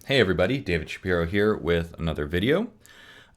Hey everybody, David Shapiro here with another video.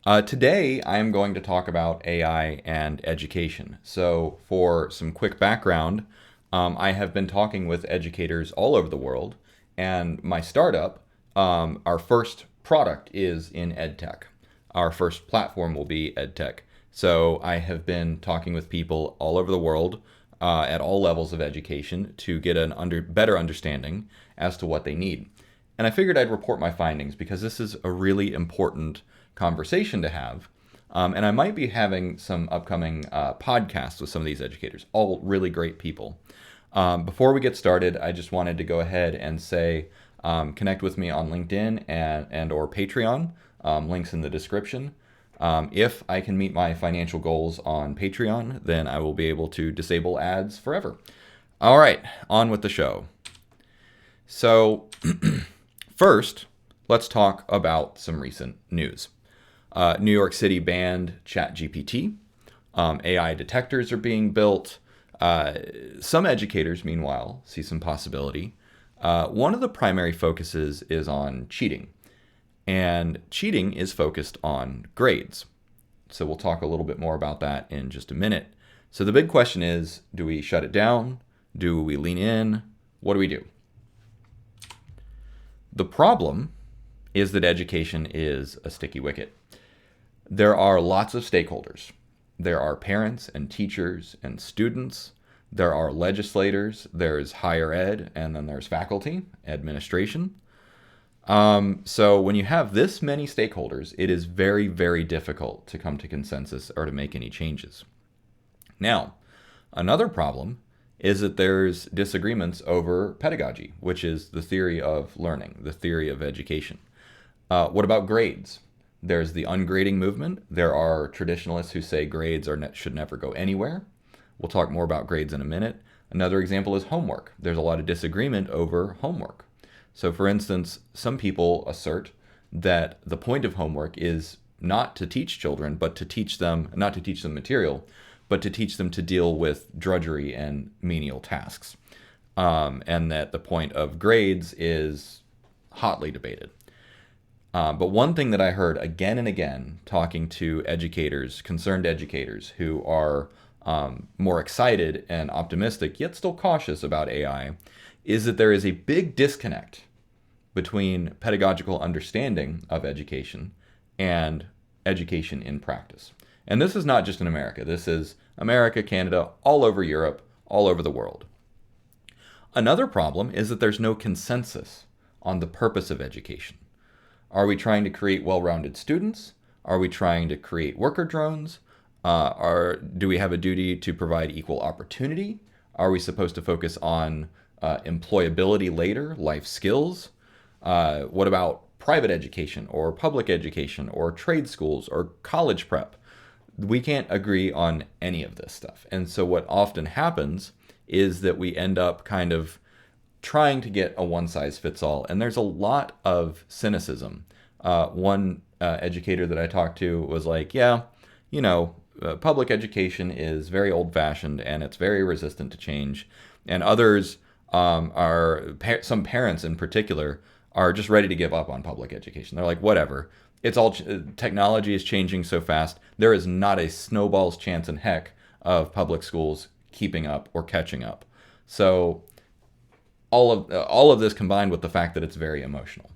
Today I am going to talk about AI and education. So for some quick background, I have been talking with educators all over the world, and my startup, our first product is in EdTech. Our first platform will be EdTech. So I have been talking with people all over the world at all levels of education to get a better understanding as to what they need. And I figured I'd report my findings because this is a really important conversation to have. And I might be having some upcoming podcasts with some of these educators, all really great people. Before we get started, I just wanted to go ahead and say connect with me on LinkedIn and or Patreon. Links in the description. If I can meet my financial goals on Patreon, then I will be able to disable ads forever. All right, on with the show. So first, let's talk about some recent news. New York City banned ChatGPT. AI detectors are being built. Some educators, meanwhile, see some possibility. One of the primary focuses is on cheating. And cheating is focused on grades. So we'll talk a little bit more about that in just a minute. So the big question is, do we shut it down? Do we lean in? What do we do? The problem is that education is a sticky wicket. There are lots of stakeholders. There are parents and teachers and students. There are legislators. There's higher ed, and then there's faculty, administration. So when you have this many stakeholders, it is very, very difficult to come to consensus or to make any changes. Now, another problem is that there's disagreements over pedagogy, which is the theory of learning, the theory of education. What about grades? There's the ungrading movement. There are traditionalists who say grades should never go anywhere. We'll talk more about grades in a minute. Another example is homework. There's a lot of disagreement over homework. So for instance, some people assert that the point of homework is not to teach children, but to teach them, not to teach them material, but to teach them to deal with drudgery and menial tasks. And that the point of grades is hotly debated. But one thing that I heard again and again talking to educators, concerned educators who are more excited and optimistic, yet still cautious about AI, is that there is a big disconnect between pedagogical understanding of education and education in practice. And this is not just in America. This is America, Canada, all over Europe, all over the world. Another problem is that there's no consensus on the purpose of education. Are we trying to create well-rounded students? Are we trying to create worker drones? Do we have a duty to provide equal opportunity? Are we supposed to focus on employability later, life skills? What about private education or public education or trade schools or college prep? We can't agree on any of this stuff. And so what often happens is that we end up kind of trying to get a one-size-fits-all. And there's a lot of cynicism. One educator that I talked to was like, yeah, public education is very old-fashioned and it's very resistant to change. And others some parents in particular are just ready to give up on public education. They're like, whatever. It's all technology is changing so fast. There is not a snowball's chance in heck of public schools keeping up or catching up. So all of this combined with the fact that it's very emotional.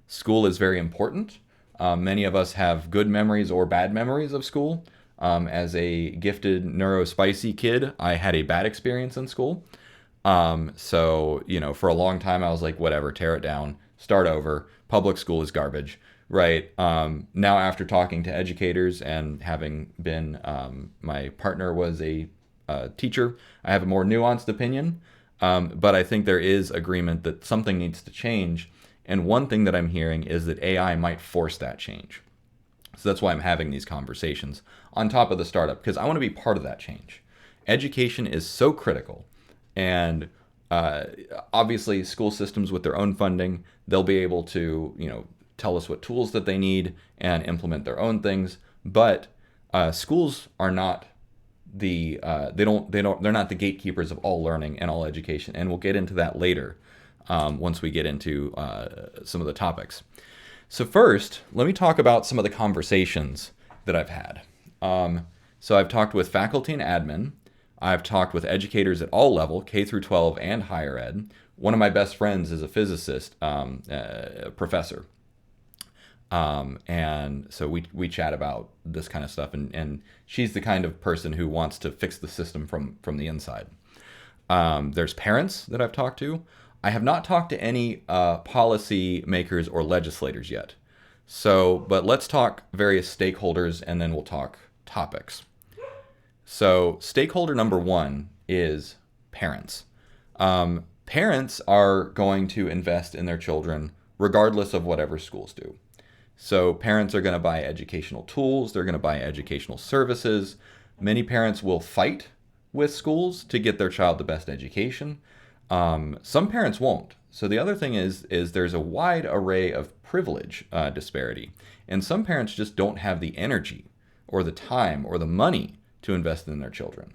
School is very important. Many of us have good memories or bad memories of school. As a gifted neurospicy kid, I had a bad experience in school. So, for a long time I was like, whatever, tear it down, start over. Public school is garbage, right? Now after talking to educators and having been, my partner was a teacher, I have a more nuanced opinion. But I think there is agreement that something needs to change. And one thing that I'm hearing is that AI might force that change. So that's why I'm having these conversations on top of the startup, because I want to be part of that change. Education is so critical. And obviously school systems with their own funding, they'll be able to, tell us what tools that they need and implement their own things. But schools are not they're not the gatekeepers of all learning and all education. And we'll get into that later. once we get into some of the topics. So first, let me talk about some of the conversations that I've had. So I've talked with faculty and admin. I've talked with educators at all level, K through 12 and higher ed. One of my best friends is a physicist professor. And so we chat about this kind of stuff, and she's the kind of person who wants to fix the system from the inside. There's parents that I've talked to. I have not talked to any policy makers or legislators yet. So, but let's talk various stakeholders, and then we'll talk topics. So stakeholder number one is parents. Parents are going to invest in their children regardless of whatever schools do. So parents are going to buy educational tools. They're going to buy educational services. Many parents will fight with schools to get their child the best education. Some parents won't. So the other thing is there's a wide array of privilege disparity. And some parents just don't have the energy or the time or the money to invest in their children.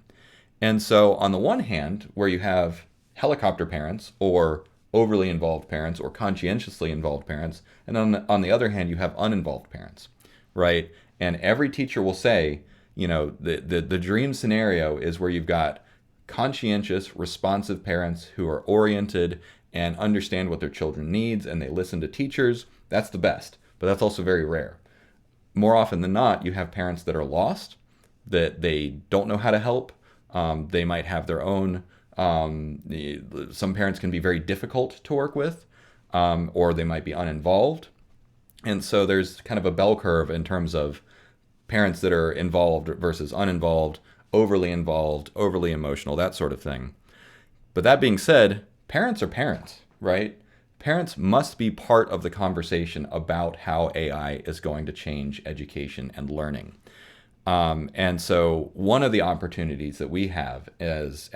And so on the one hand, where you have helicopter parents or overly involved parents or conscientiously involved parents, and on the other hand, you have uninvolved parents, right? And every teacher will say, you know, the dream scenario is where you've got conscientious, responsive parents who are oriented and understand what their children needs, and they listen to teachers. That's the best, but that's also very rare. More often than not, you have parents that are lost, that they don't know how to help. They might have their own, some parents can be very difficult to work with, or they might be uninvolved. And so there's kind of a bell curve in terms of parents that are involved versus uninvolved, overly involved, overly emotional, that sort of thing. But that being said, parents are parents, right? Parents must be part of the conversation about how AI is going to change education and learning. And so one of the opportunities that we have as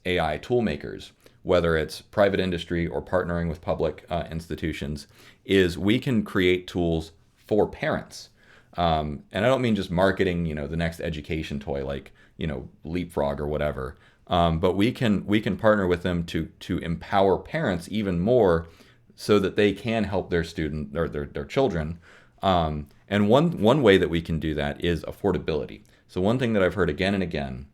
AI tool makers, whether it's private industry or partnering with public institutions, is we can create tools for parents. And I don't mean just marketing, you know, the next education toy like, you know, Leapfrog or whatever. But we can partner with them to empower parents even more so that they can help their student or their children. And one way that we can do that is affordability. So one thing that I've heard again and again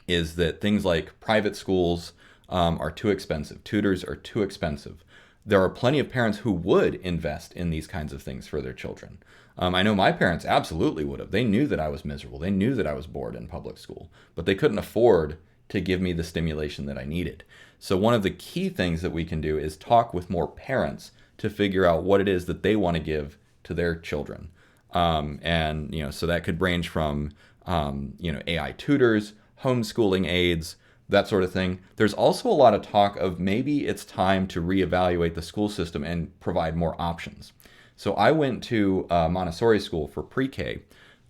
is that things like private schools are too expensive. Tutors are too expensive. There are plenty of parents who would invest in these kinds of things for their children. I know my parents absolutely would have. They knew that I was miserable. They knew that I was bored in public school, but they couldn't afford to give me the stimulation that I needed. So one of the key things that we can do is talk with more parents to figure out what it is that they want to give to their children. And, you know, so that could range from, you know, AI tutors, homeschooling aids, that sort of thing. There's also a lot of talk of maybe it's time to reevaluate the school system and provide more options. So I went to Montessori school for pre-K,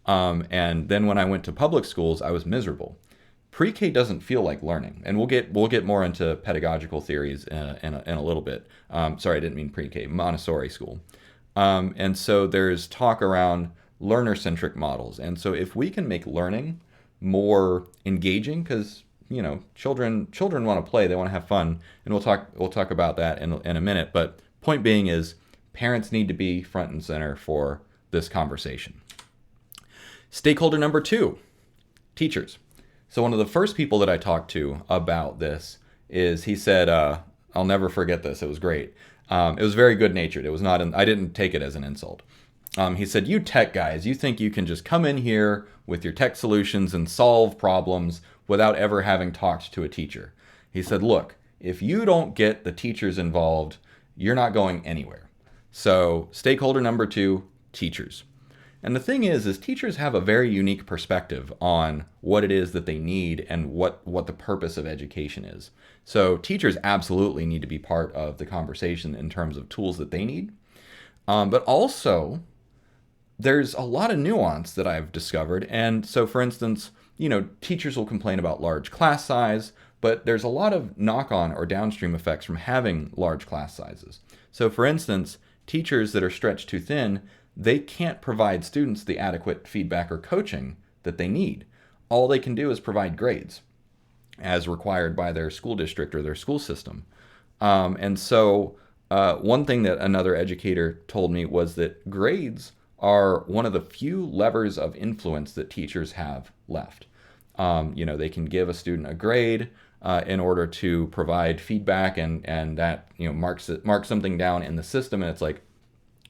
and then when I went to public schools, I was miserable. Pre-K doesn't feel like learning, and we'll get more into pedagogical theories in a little bit. Sorry, I didn't mean pre-K, Montessori school. And so there's talk around learner-centric models, and so if we can make learning more engaging, because you know children want to play, they want to have fun, and we'll talk about that in a minute. But point being is parents need to be front and center for this conversation. Stakeholder number 2, teachers. So one of the first people that I talked to about this is he said, I'll never forget this. It was great. It was very good natured. It was not, I didn't take it as an insult. He said, you tech guys, you think you can just come in here with your tech solutions and solve problems without ever having talked to a teacher. He said, look, if you don't get the teachers involved, you're not going anywhere. So stakeholder number 2, teachers. And the thing is teachers have a very unique perspective on what it is that they need and what the purpose of education is. So teachers absolutely need to be part of the conversation in terms of tools that they need. But also, there's a lot of nuance that I've discovered. And so, for instance, you know, teachers will complain about large class size, but there's a lot of knock-on or downstream effects from having large class sizes. So, for instance, teachers that are stretched too thin, they can't provide students the adequate feedback or coaching that they need. All they can do is provide grades as required by their school district or their school system. And so one thing that another educator told me was that grades are one of the few levers of influence that teachers have left. They can give a student a grade in order to provide feedback, and that marks something down in the system, and it's like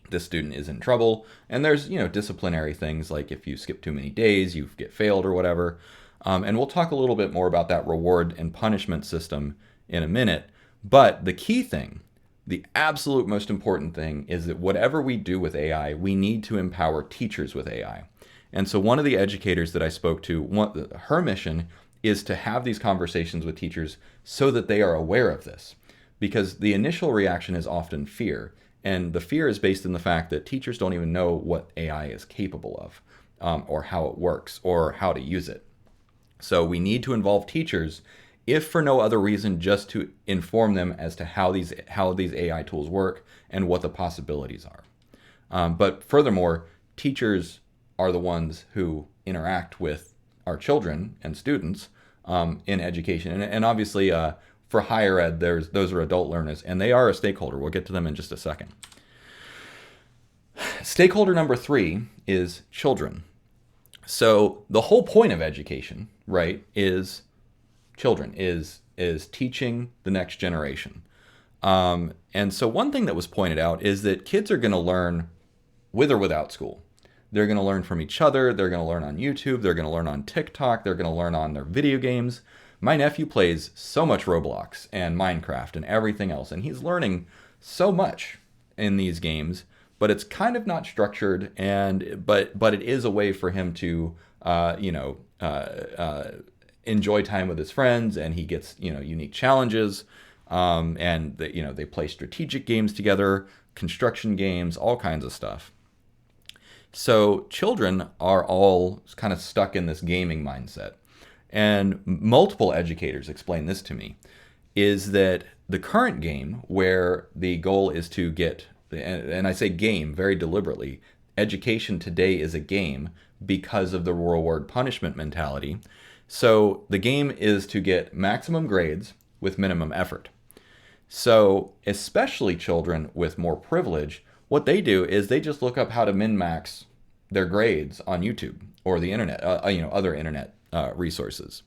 this student is in trouble. And there's disciplinary things like if you skip too many days, you get failed or whatever. And we'll talk a little bit more about that reward and punishment system in a minute. But the key thing, the absolute most important thing, is that whatever we do with AI, we need to empower teachers with AI. And so one of the educators that I spoke to, her mission is to have these conversations with teachers so that they are aware of this. Because the initial reaction is often fear. And the fear is based in the fact that teachers don't even know what AI is capable of, or how it works, or how to use it. So we need to involve teachers, if for no other reason, just to inform them as to how these AI tools work and what the possibilities are. But furthermore, teachers are the ones who interact with our children and students in education. And obviously, for higher ed, those are adult learners, and they are a stakeholder. We'll get to them in just a second. Stakeholder number 3 is children. So the whole point of education, right, is children, is teaching the next generation. And so one thing that was pointed out is that kids are going to learn with or without school. They're going to learn from each other. They're going to learn on YouTube. They're going to learn on TikTok. They're going to learn on their video games. My nephew plays so much Roblox and Minecraft and everything else, and he's learning so much in these games, but it's kind of not structured, but it is a way for him to enjoy time with his friends, and he gets unique challenges, and they play strategic games together, construction games, all kinds of stuff. So children are all kind of stuck in this gaming mindset. And multiple educators explain this to me, is that the current game, where the goal is to get, and I say game very deliberately, education today is a game because of the reward punishment mentality. So the game is to get maximum grades with minimum effort. So especially children with more privilege, what they do is they just look up how to min-max their grades on YouTube or the internet, other internet resources.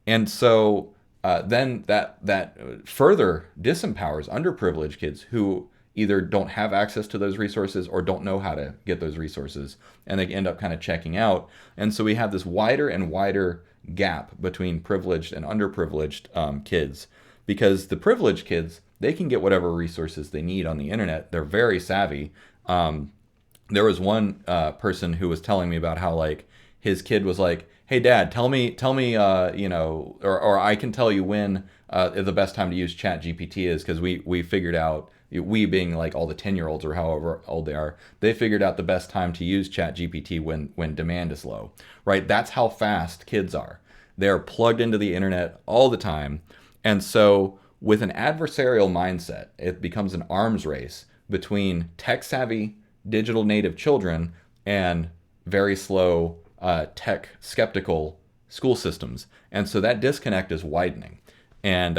And so then that further disempowers underprivileged kids who either don't have access to those resources or don't know how to get those resources, and they end up kind of checking out. And so we have this wider and wider gap between privileged and underprivileged kids, because the privileged kids, they can get whatever resources they need on the internet. They're very savvy. There was one person who was telling me about how, like, his kid was like, "Hey Dad, tell me, or I can tell you when the best time to use ChatGPT is, because we figured out, we being like all the 10-year-olds or however old they are, they figured out the best time to use ChatGPT when demand is low." Right? That's how fast kids are. They're plugged into the internet all the time, and so with an adversarial mindset, it becomes an arms race between tech-savvy, digital native children and very slow, tech skeptical school systems. And so that disconnect is widening. And,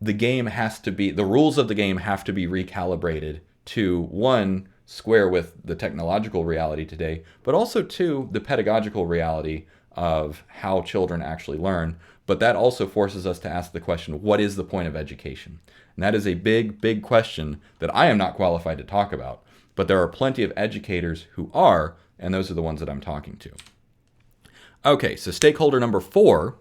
the game has to be, the rules of the game have to be recalibrated to, one, square with the technological reality today, but also, two, the pedagogical reality of how children actually learn. But that also forces us to ask the question, what is the point of education? And that is a big, big question that I am not qualified to talk about. But there are plenty of educators who are, and those are the ones that I'm talking to. Okay, so stakeholder number 4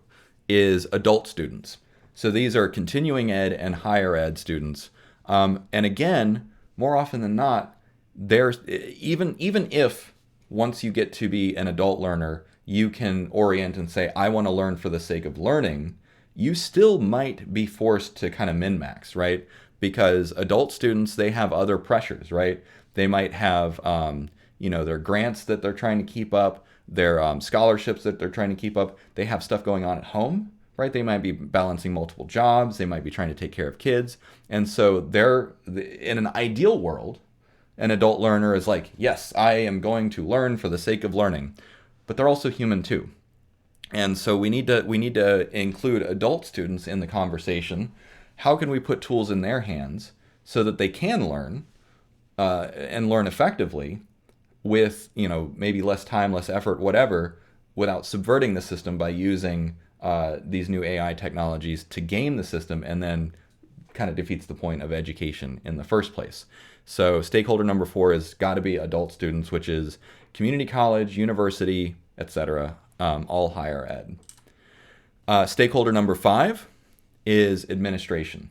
is adult students. So these are continuing ed and higher ed students. And again, more often than not, there's even if once you get to be an adult learner, you can orient and say, I want to learn for the sake of learning, you still might be forced to kind of min-max, right? Because adult students, they have other pressures, right? They might have, their grants that they're trying to keep up, their scholarships that they're trying to keep up. They have stuff going on at home, right? They might be balancing multiple jobs. They might be trying to take care of kids. And so they're, in an ideal world, an adult learner is like, yes, I am going to learn for the sake of learning. But they're also human too. And so we need to include adult students in the conversation, how can we put tools in their hands so that they can learn and learn effectively with, maybe less time, less effort, whatever, without subverting the system by using these new AI technologies to game the system, and then kind of defeats the point of education in the first place. So stakeholder number 4 is got to be adult students, which is community college, university, etc., all higher ed. Stakeholder number 5 is administration.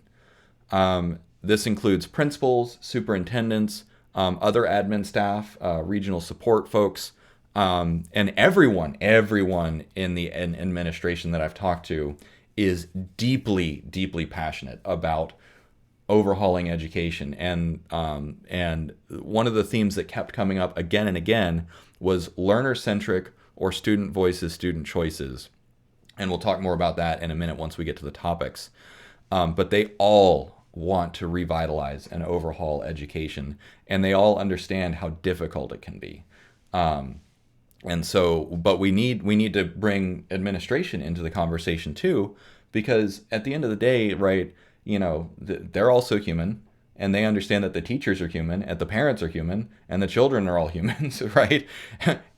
This includes principals, superintendents, other admin staff, regional support folks, and everyone in the administration that I've talked to is deeply, deeply passionate about overhauling education. And one of the themes that kept coming up again and again was learner-centric or student voices, student choices. And we'll talk more about that in a minute once we get to the topics. But they all want to revitalize and overhaul education, and they all understand how difficult it can be. And so, but we need to bring administration into the conversation too, because at the end of the day, right, they're also human, and they understand that the teachers are human, and the parents are human, and the children are all humans, right?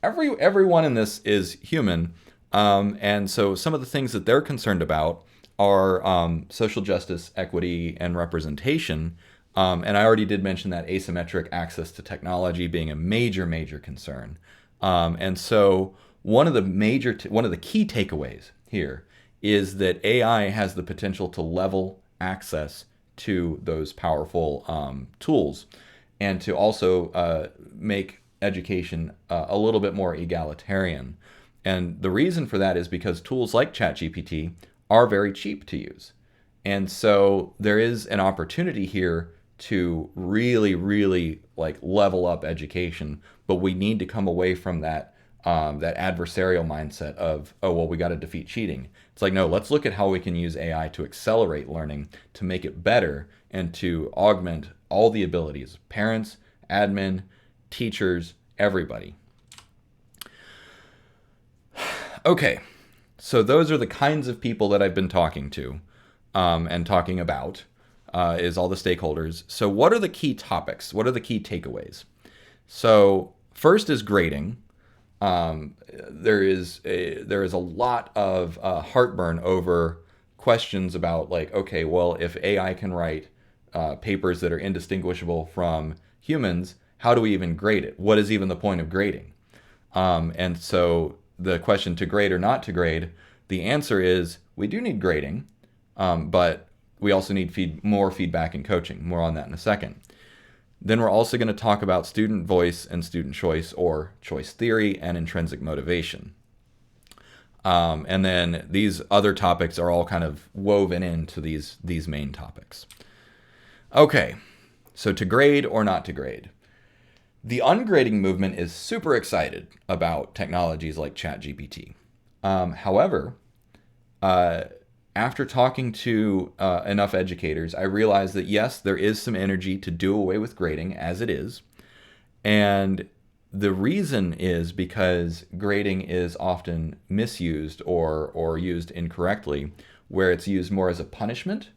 Everyone in this is human. And so some of the things that they're concerned about are social justice, equity, and representation. And I already did mention that asymmetric access to technology being a major, major concern. And so one of the key takeaways here is that AI has the potential to level access to those powerful tools, and to also make education a little bit more egalitarian. And the reason for that is because tools like ChatGPT are very cheap to use. And so there is an opportunity here to really, really level up education, but we need to come away from that adversarial mindset of, oh, well, we got to defeat cheating. It's like, no, let's look at how we can use AI to accelerate learning, to make it better, and to augment all the abilities, parents, admin, teachers, everybody. Okay. So those are the kinds of people that I've been talking to and talking about, is all the stakeholders. So what are the key topics? What are the key takeaways? So first is grading. There is a lot of heartburn over questions about okay, well, if AI can write papers that are indistinguishable from humans, how do we even grade it? What is even the point of grading? And so the question, to grade or not to grade, the answer is we do need grading, but we also need more feedback and coaching. More on that in a second. Then we're also going to talk about student voice and student choice, or choice theory and intrinsic motivation. And then these other topics are all kind of woven into these main topics. Okay, so to grade or not to grade. The ungrading movement is super excited about technologies like ChatGPT. However, after talking to enough educators, I realized that yes, there is some energy to do away with grading as it is. And the reason is because grading is often misused or used incorrectly, where it's used more as a punishment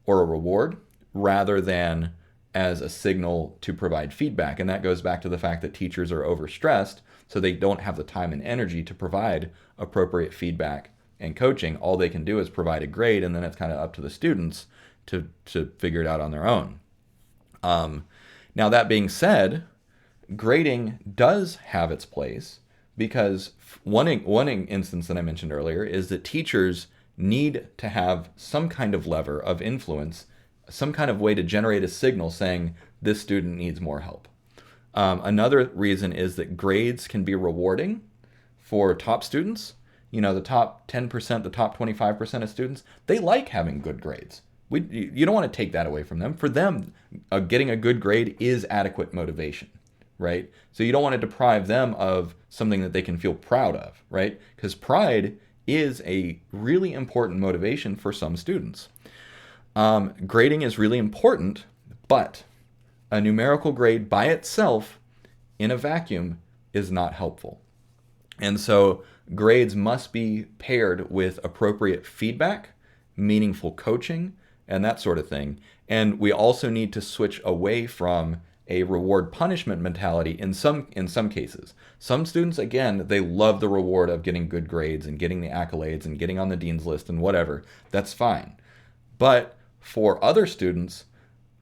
or a reward rather than as a signal to provide feedback. And that goes back to the fact that teachers are overstressed, so they don't have the time and energy to provide appropriate feedback and coaching. All they can do is provide a grade, and then it's kind of up to the students to figure it out on their own. Now, that being said, grading does have its place, because one instance that I mentioned earlier is that teachers need to have some kind of lever of influence, some kind of way to generate a signal saying this student needs more help. Another reason is that grades can be rewarding for top students. The top 10%, the top 25% of students, they like having good grades. You don't want to take that away from them. For them, getting a good grade is adequate motivation, right? So you don't want to deprive them of something that they can feel proud of, right? Because pride is a really important motivation for some students. Grading is really important, but a numerical grade by itself in a vacuum is not helpful. And so grades must be paired with appropriate feedback, meaningful coaching, and that sort of thing. And we also need to switch away from a reward punishment mentality in some cases. Some students, again, they love the reward of getting good grades and getting the accolades and getting on the dean's list and whatever. That's fine. But for other students,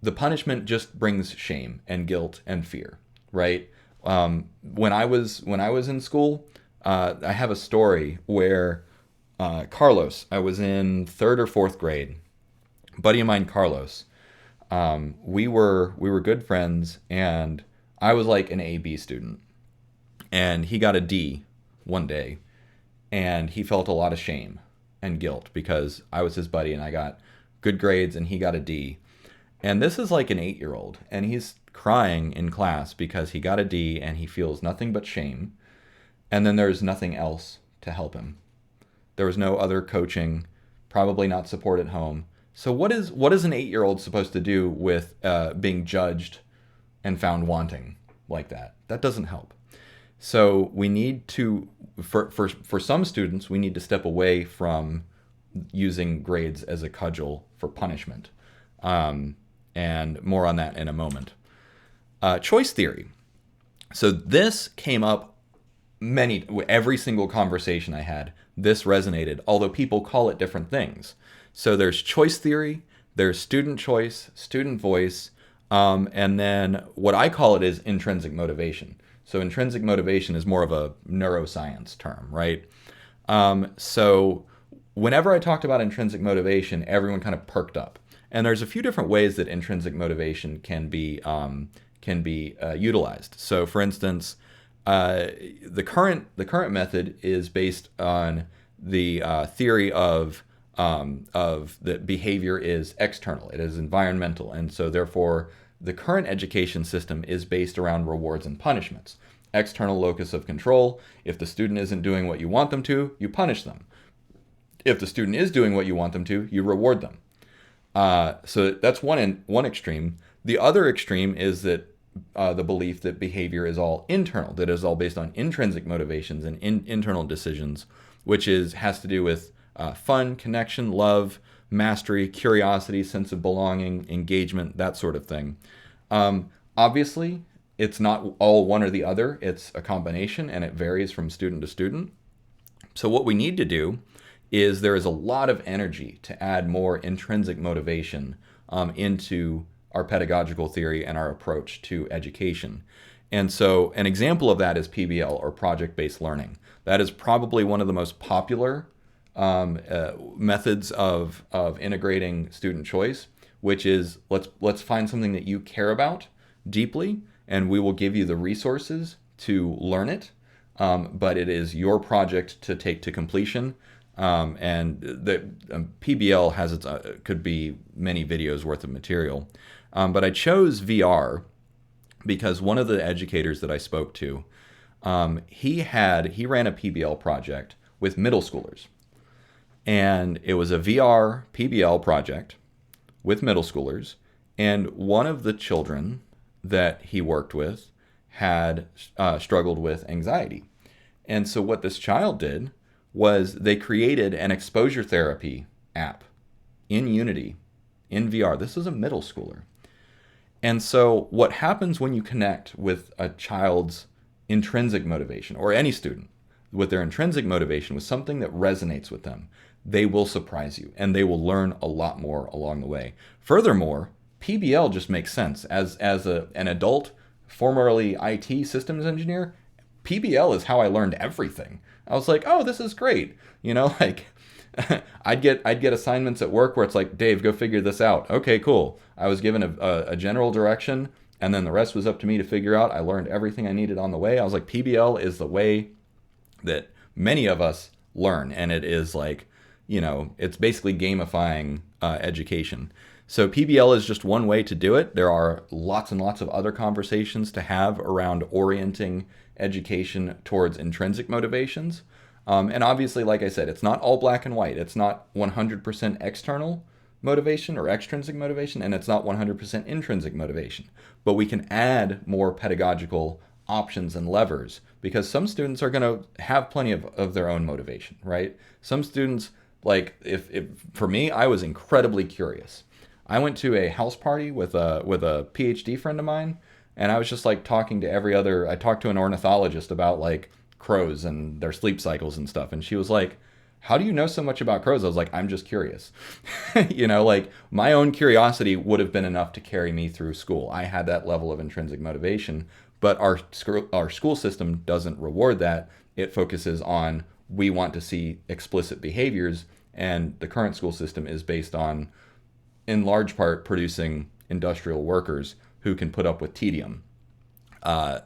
the punishment just brings shame and guilt and fear, right? When I was in school, I have a story where Carlos, I was in third or fourth grade. A buddy of mine, Carlos, we were good friends, and I was like an A/B student, and he got a D one day, and he felt a lot of shame and guilt because I was his buddy and I got good grades and he got a D. And this is like an 8-year-old, and he's crying in class because he got a D and he feels nothing but shame. And then there's nothing else to help him. There was no other coaching, probably not support at home. So what is an 8-year-old supposed to do with being judged and found wanting like that? That doesn't help. So we need to, for some students, we need to step away from using grades as a cudgel for punishment. And more on that in a moment. Choice theory. So this came up every single conversation I had. This resonated, although people call it different things. So there's choice theory, there's student choice, student voice, and then what I call it is intrinsic motivation. So intrinsic motivation is more of a neuroscience term, right? So whenever I talked about intrinsic motivation, everyone kind of perked up. And there's a few different ways that intrinsic motivation can be utilized. So for instance, the current method is based on the theory of that behavior is external, it is environmental, and so therefore the current education system is based around rewards and punishments. External locus of control. If the student isn't doing what you want them to, you punish them. If the student is doing what you want them to, you reward them. So that's one extreme. The other extreme is that the belief that behavior is all internal, that is all based on intrinsic motivations and internal decisions, which has to do with fun, connection, love, mastery, curiosity, sense of belonging, engagement, that sort of thing. Obviously, it's not all one or the other. It's a combination, and it varies from student to student. So what we need to do is there is a lot of energy to add more intrinsic motivation into our pedagogical theory and our approach to education. And so an example of that is PBL, or project-based learning. That is probably one of the most popular methods of integrating student choice, which is let's find something that you care about deeply, and we will give you the resources to learn it, but it is your project to take to completion. And the PBL has could be many videos worth of material, but I chose VR because one of the educators that I spoke to, he ran a PBL project with middle schoolers, and it was a VR PBL project with middle schoolers, and one of the children that he worked with had struggled with anxiety, and so what this child did was they created an exposure therapy app in Unity, in VR. This is a middle schooler. And so what happens when you connect with a child's intrinsic motivation, or any student, with their intrinsic motivation, with something that resonates with them, they will surprise you, and they will learn a lot more along the way. Furthermore, PBL just makes sense. As an adult, formerly IT systems engineer, PBL is how I learned everything. I was like, oh, this is great. Like I'd get assignments at work where it's like, Dave, go figure this out. Okay, cool. I was given a general direction, and then the rest was up to me to figure out. I learned everything I needed on the way. I was like, PBL is the way that many of us learn, and it is like, it's basically gamifying education. So PBL is just one way to do it. There are lots and lots of other conversations to have around orienting education towards intrinsic motivations. And obviously, like I said, it's not all black and white. It's not 100% external motivation or extrinsic motivation, and it's not 100% intrinsic motivation. But we can add more pedagogical options and levers, because some students are going to have plenty of their own motivation, right? Some students, like if for me, I was incredibly curious. I went to a house party with a PhD friend of mine, and I was just like talking to every other. I talked to an ornithologist about like crows and their sleep cycles and stuff, and she was like, "How do you know so much about crows?" I was like, "I'm just curious." Like my own curiosity would have been enough to carry me through school. I had that level of intrinsic motivation, but our school system doesn't reward that. It focuses on we want to see explicit behaviors, and the current school system is based on, in large part, producing industrial workers who can put up with tedium.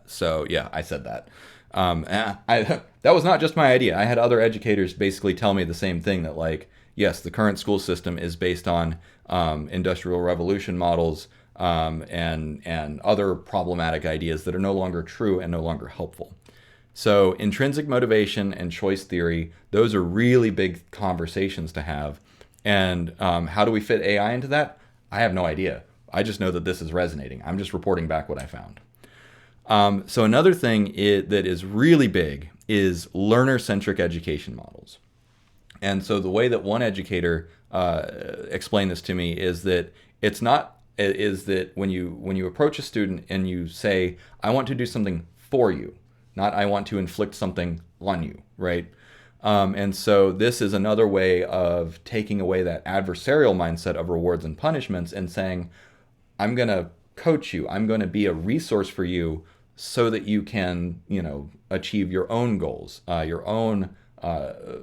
So yeah, I said that. That was not just my idea. I had other educators basically tell me the same thing, that like, yes, the current school system is based on industrial revolution models and other problematic ideas that are no longer true and no longer helpful. So intrinsic motivation and choice theory, those are really big conversations to have. And how do we fit AI into that? I have no idea. I just know that this is resonating. I'm just reporting back what I found. So another thing that is really big is learner-centric education models. And so the way that one educator explained this to me is that when you approach a student and you say, I want to do something for you, not I want to inflict something on you, right? And so this is another way of taking away that adversarial mindset of rewards and punishments and saying, I'm going to coach you. I'm going to be a resource for you so that you can, achieve your own goals, your own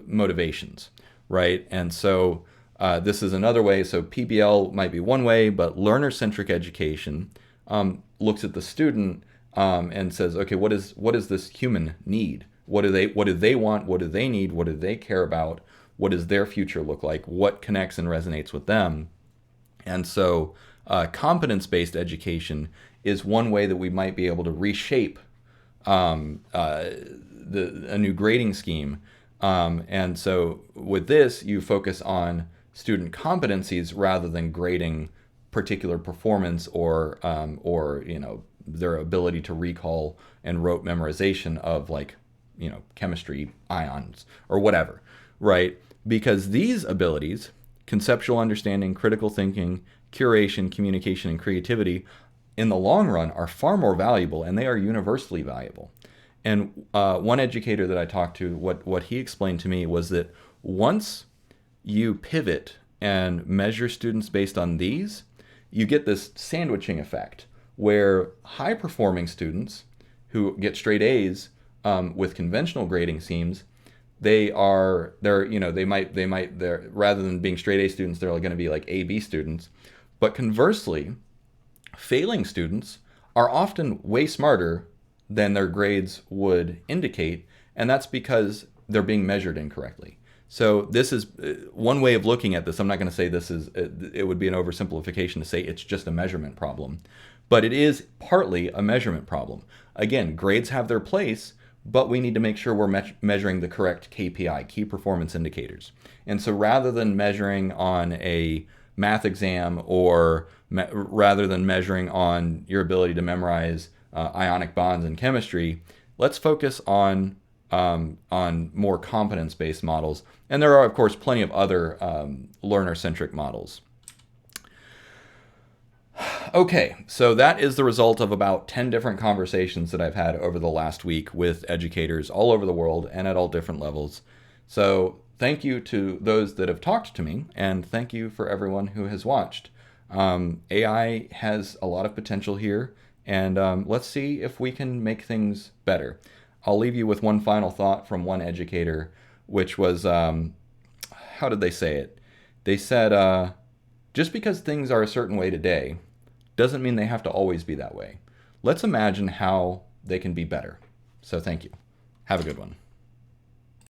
motivations, right? And so this is another way. So PBL might be one way, but learner-centric education looks at the student and says, okay, what does this human need? What do they want? What do they need? What do they care about? What does their future look like? What connects and resonates with them? And so competence-based education is one way that we might be able to reshape a new grading scheme. And so with this, you focus on student competencies rather than grading particular performance or their ability to recall and rote memorization of chemistry ions or whatever, right? Because these abilities, conceptual understanding, critical thinking, curation, communication, and creativity, in the long run are far more valuable, and they are universally valuable. And one educator that I talked to, what he explained to me was that once you pivot and measure students based on these, you get this sandwiching effect where high-performing students who get straight A's with conventional grading schemes, rather than being straight A students, they're going to be like AB students. But conversely, failing students are often way smarter than their grades would indicate, and that's because they're being measured incorrectly. So this is one way of looking at this. I'm not going to say it would be an oversimplification to say it's just a measurement problem, but it is partly a measurement problem. Again, grades have their place, but we need to make sure we're measuring the correct KPI, key performance indicators. And so rather than measuring on a math exam or rather than measuring on your ability to memorize ionic bonds in chemistry, let's focus on more competence-based models. And there are, of course, plenty of other learner-centric models. Okay, so that is the result of about 10 different conversations that I've had over the last week with educators all over the world and at all different levels. So thank you to those that have talked to me, and thank you for everyone who has watched. AI has a lot of potential here, and let's see if we can make things better. I'll leave you with one final thought from one educator, which was, how did they say it? They said, just because things are a certain way today doesn't mean they have to always be that way. Let's imagine how they can be better. So thank you. Have a good one.